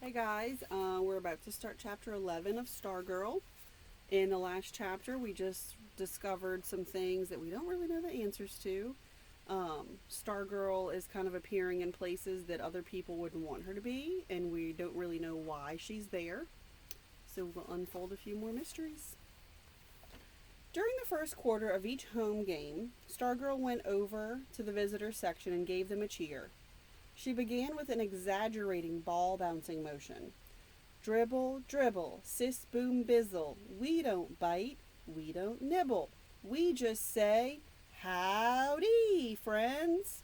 Hey guys, we're about to start chapter 11 of Stargirl. In the last chapter, we just discovered some things that we don't really know the answers to. Stargirl is kind of appearing in places that other people wouldn't want her to be, and we don't really know why she's there. So we'll unfold a few more mysteries. During the first quarter of each home game, Stargirl went over to the visitor section and gave them a cheer. She began with an exaggerating ball bouncing motion. Dribble, dribble, sis boom bizzle. We don't bite, we don't nibble. We just say, howdy, friends.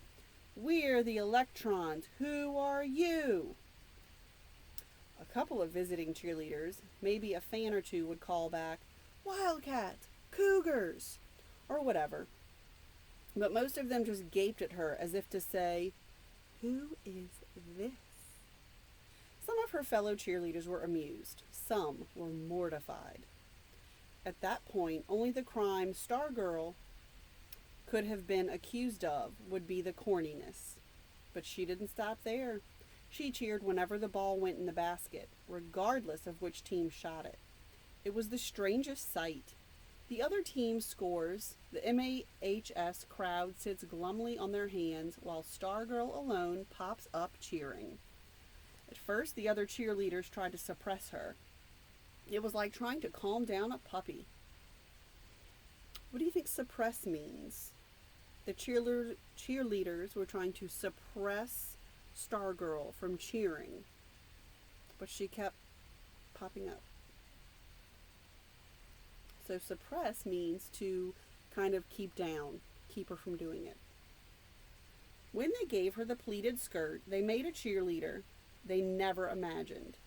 We're the electrons. Who are you? A couple of visiting cheerleaders, maybe a fan or two, would call back, Wildcats, Cougars, or whatever. But most of them just gaped at her as if to say, who is this? Some of her fellow cheerleaders were amused. Some were mortified. At that point, only the crime Stargirl could have been accused of would be the corniness. But she didn't stop there. She cheered whenever the ball went in the basket, regardless of which team shot it. It was the strangest sight. The other team scores, the MAHS crowd sits glumly on their hands while Stargirl alone pops up cheering. At first, the other cheerleaders tried to suppress her. It was like trying to calm down a puppy. What do you think suppress means? The cheerleaders were trying to suppress Stargirl from cheering, but she kept popping up. So suppress means to kind of keep down, keep her from doing it. When they gave her the pleated skirt, they made a cheerleader they never imagined.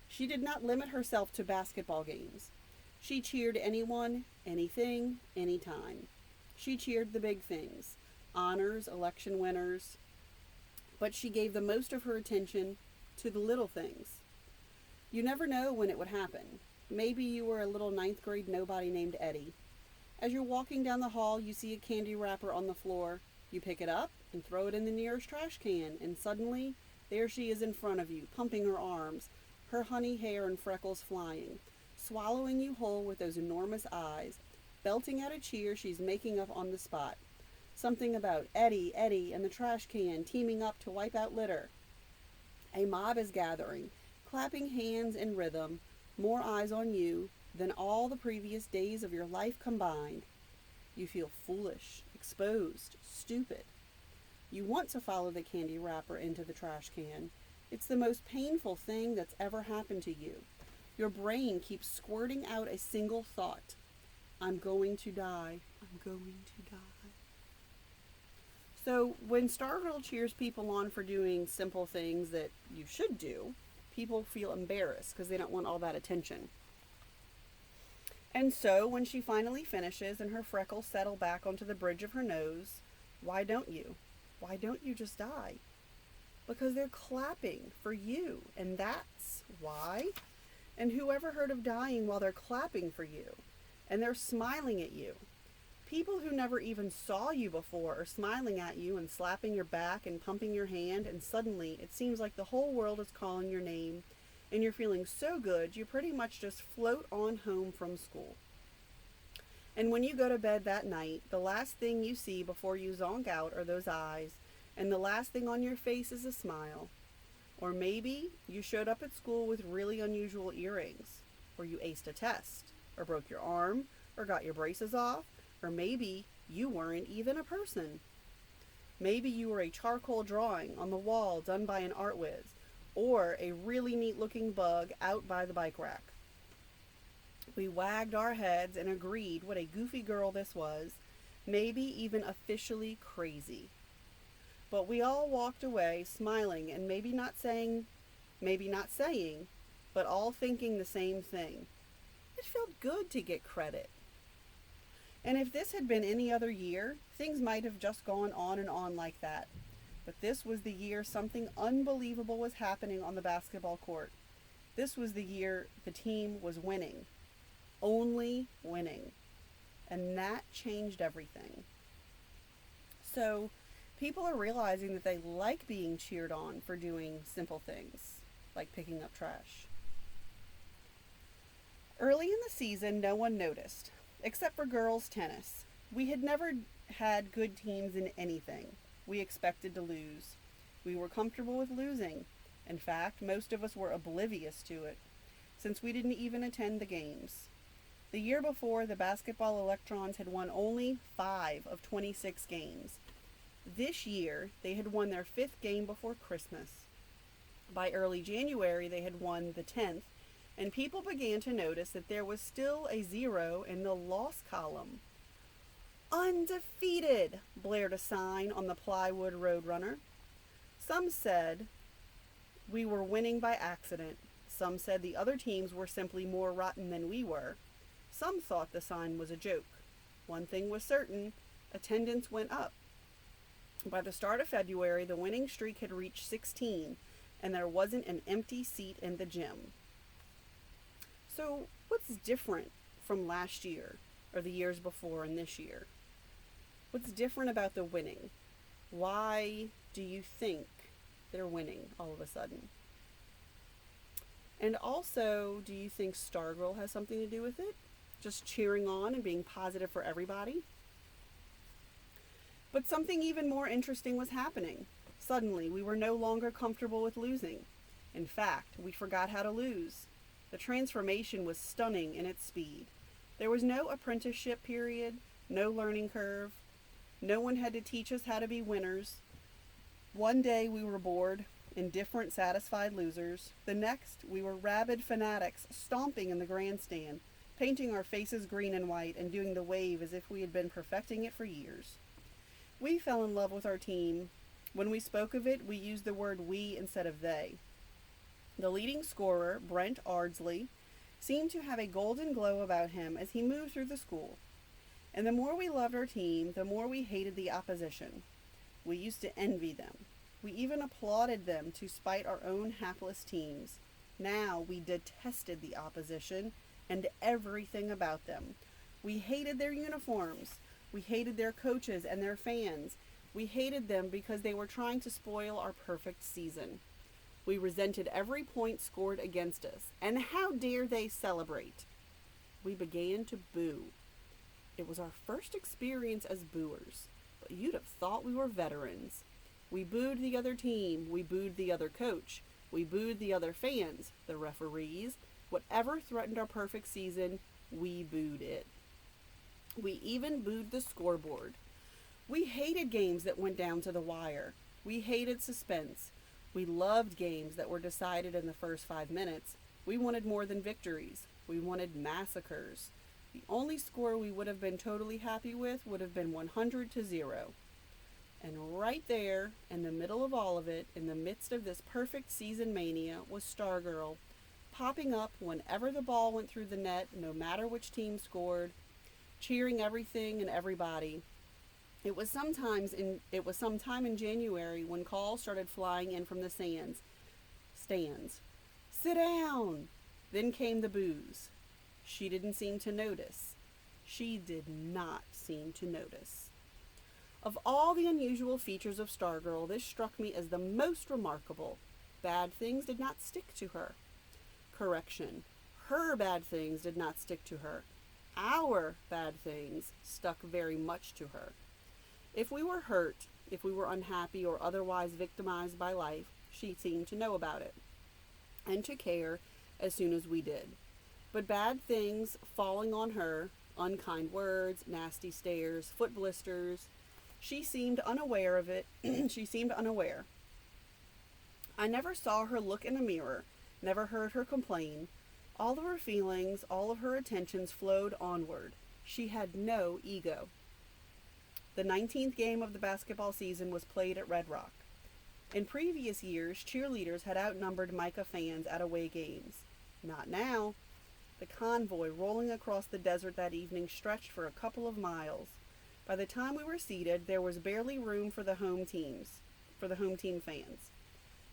She did not limit herself to basketball games. She cheered anyone, anything, anytime. She cheered the big things, honors, election winners, but she gave the most of her attention to the little things. You never know when it would happen. Maybe you were a little ninth grade nobody named Eddie. As you're walking down the hall, you see a candy wrapper on the floor. You pick it up and throw it in the nearest trash can, and suddenly, there she is in front of you, pumping her arms, her honey hair and freckles flying, swallowing you whole with those enormous eyes, belting out a cheer she's making up on the spot. Something about Eddie, Eddie, and the trash can teaming up to wipe out litter. A mob is gathering, clapping hands in rhythm, more eyes on you than all the previous days of your life combined. You feel foolish, exposed, stupid. You want to follow the candy wrapper into the trash can. It's the most painful thing that's ever happened to you. Your brain keeps squirting out a single thought. I'm going to die. I'm going to die. So when Stargirl cheers people on for doing simple things that you should do, people feel embarrassed because they don't want all that attention. And so when she finally finishes and her freckles settle back onto the bridge of her nose, why don't you? Why don't you just die? Because they're clapping for you, and that's why. And whoever heard of dying while they're clapping for you? And they're smiling at you. People who never even saw you before are smiling at you and slapping your back and pumping your hand, and suddenly it seems like the whole world is calling your name, and you're feeling so good you pretty much just float on home from school. And when you go to bed that night, the last thing you see before you zonk out are those eyes, and the last thing on your face is a smile. Or maybe you showed up at school with really unusual earrings, or you aced a test, or broke your arm, or got your braces off, or maybe you weren't even a person. Maybe you were a charcoal drawing on the wall done by an art whiz, or a really neat looking bug out by the bike rack. We wagged our heads and agreed what a goofy girl this was, maybe even officially crazy. But we all walked away smiling and maybe not saying, but all thinking the same thing. It felt good to get credit. And if this had been any other year, things might have just gone on and on like that. But this was the year something unbelievable was happening on the basketball court. This was the year the team was winning. Only winning. And that changed everything. So people are realizing that they like being cheered on for doing simple things. like picking up trash. Early in the season, no one noticed, except for girls' tennis. We had never had good teams in anything. We expected to lose. We were comfortable with losing. In fact, most of us were oblivious to it, since we didn't even attend the games. The year before, the basketball Electrons had won only 5 of 26 games. This year, they had won their 5th game before Christmas. By early January, they had won the 10th, and people began to notice that there was still a 0 in the loss column. Undefeated, blared a sign on the plywood roadrunner. Some said we were winning by accident. Some said the other teams were simply more rotten than we were. Some thought the sign was a joke. One thing was certain, attendance went up. By the start of February, the winning streak had reached 16, and there wasn't an empty seat in the gym. So, what's different from last year, or the years before and this year? What's different about the winning? Why do you think they're winning all of a sudden? And also, do you think Stargirl has something to do with it? Just cheering on and being positive for everybody? But something even more interesting was happening. Suddenly, we were no longer comfortable with losing. In fact, we forgot how to lose. The transformation was stunning in its speed. There was no apprenticeship period, no learning curve. No one had to teach us how to be winners. One day we were bored, indifferent, satisfied losers. The next, we were rabid fanatics, stomping in the grandstand, painting our faces green and white, and doing the wave as if we had been perfecting it for years. We fell in love with our team. When we spoke of it, we used the word we instead of they. The leading scorer, Brent Ardsley, seemed to have a golden glow about him as he moved through the school. And the more we loved our team, the more we hated the opposition. We used to envy them. We even applauded them to spite our own hapless teams. Now we detested the opposition and everything about them. We hated their uniforms. We hated their coaches and their fans. We hated them because they were trying to spoil our perfect season. We resented every point scored against us. And how dare they celebrate? We began to boo. It was our first experience as booers, but you'd have thought we were veterans. We booed the other team. We booed the other coach. We booed the other fans, the referees. Whatever threatened our perfect season, we booed it. We even booed the scoreboard. We hated games that went down to the wire. We hated suspense. We loved games that were decided in the first 5 minutes. We wanted more than victories. We wanted massacres. The only score we would have been totally happy with would have been 100-0. And right there, in the middle of all of it, in the midst of this perfect season mania, was Stargirl, popping up whenever the ball went through the net, no matter which team scored, cheering everything and everybody. It was sometime in January when calls started flying in from the stands. Sit down! Then came the boos. She didn't seem to notice. She did not seem to notice. Of all the unusual features of Stargirl, this struck me as the most remarkable. Bad things did not stick to her. Correction. Her bad things did not stick to her. Our bad things stuck very much to her. If we were hurt, if we were unhappy or otherwise victimized by life, she seemed to know about it and to care as soon as we did. But bad things falling on her, unkind words, nasty stares, foot blisters, she seemed unaware of it. She seemed unaware. I never saw her look in a mirror, never heard her complain. All of her feelings, all of her attentions flowed onward. She had no ego. The 19th game of the basketball season was played at Red Rock. In previous years, cheerleaders had outnumbered Micah fans at away games. Not now. The convoy rolling across the desert that evening stretched for a couple of miles. By the time we were seated, there was barely room for the home team fans.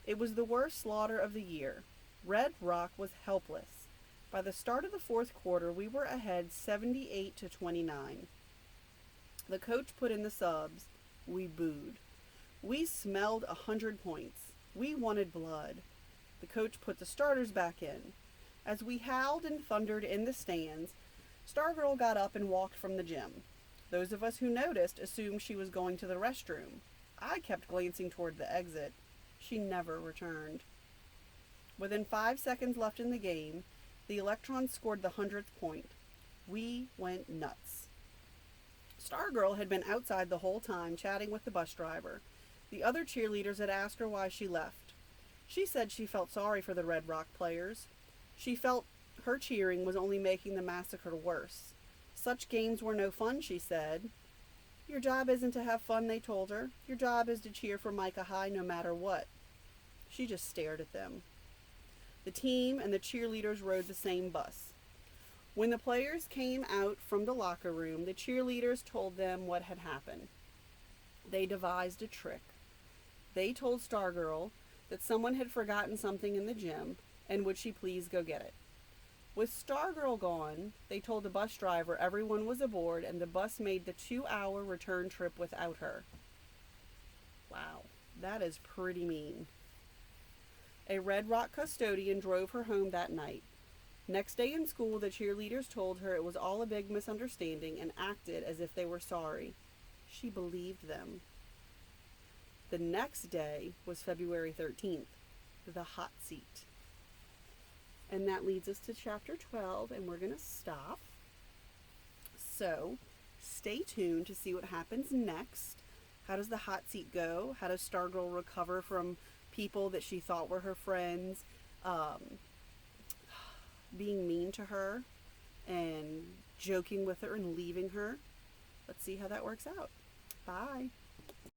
It was the worst slaughter of the year. Red Rock was helpless. By the start of the fourth quarter, we were ahead 78-29. The coach put in the subs. We booed. We smelled 100 points. We wanted blood. The coach put the starters back in. As we howled and thundered in the stands, Stargirl got up and walked from the gym. Those of us who noticed assumed she was going to the restroom. I kept glancing toward the exit. She never returned. Within 5 seconds left in the game, the Electrons scored the 100th point. We went nuts. Stargirl had been outside the whole time chatting with the bus driver. The other cheerleaders had asked her why she left. She said she felt sorry for the Red Rock players. She felt her cheering was only making the massacre worse. Such games were no fun, she said. Your job isn't to have fun, they told her. Your job is to cheer for Micah High no matter what. She just stared at them. The team and the cheerleaders rode the same bus. When the players came out from the locker room, the cheerleaders told them what had happened. They devised a trick. They told Stargirl that someone had forgotten something in the gym, and would she please go get it. With Stargirl gone, they told the bus driver everyone was aboard and the bus made the 2-hour return trip without her. Wow, that is pretty mean. A Red Rock custodian drove her home that night. Next day in school, the cheerleaders told her it was all a big misunderstanding and acted as if they were sorry. She believed them. The next day was February 13th, the hot seat. And that leads us to chapter 12, and we're going to stop. So, stay tuned to see what happens next. How does the hot seat go? How does Stargirl recover from people that she thought were her friends being mean to her and joking with her and leaving her? Let's see how that works out. Bye.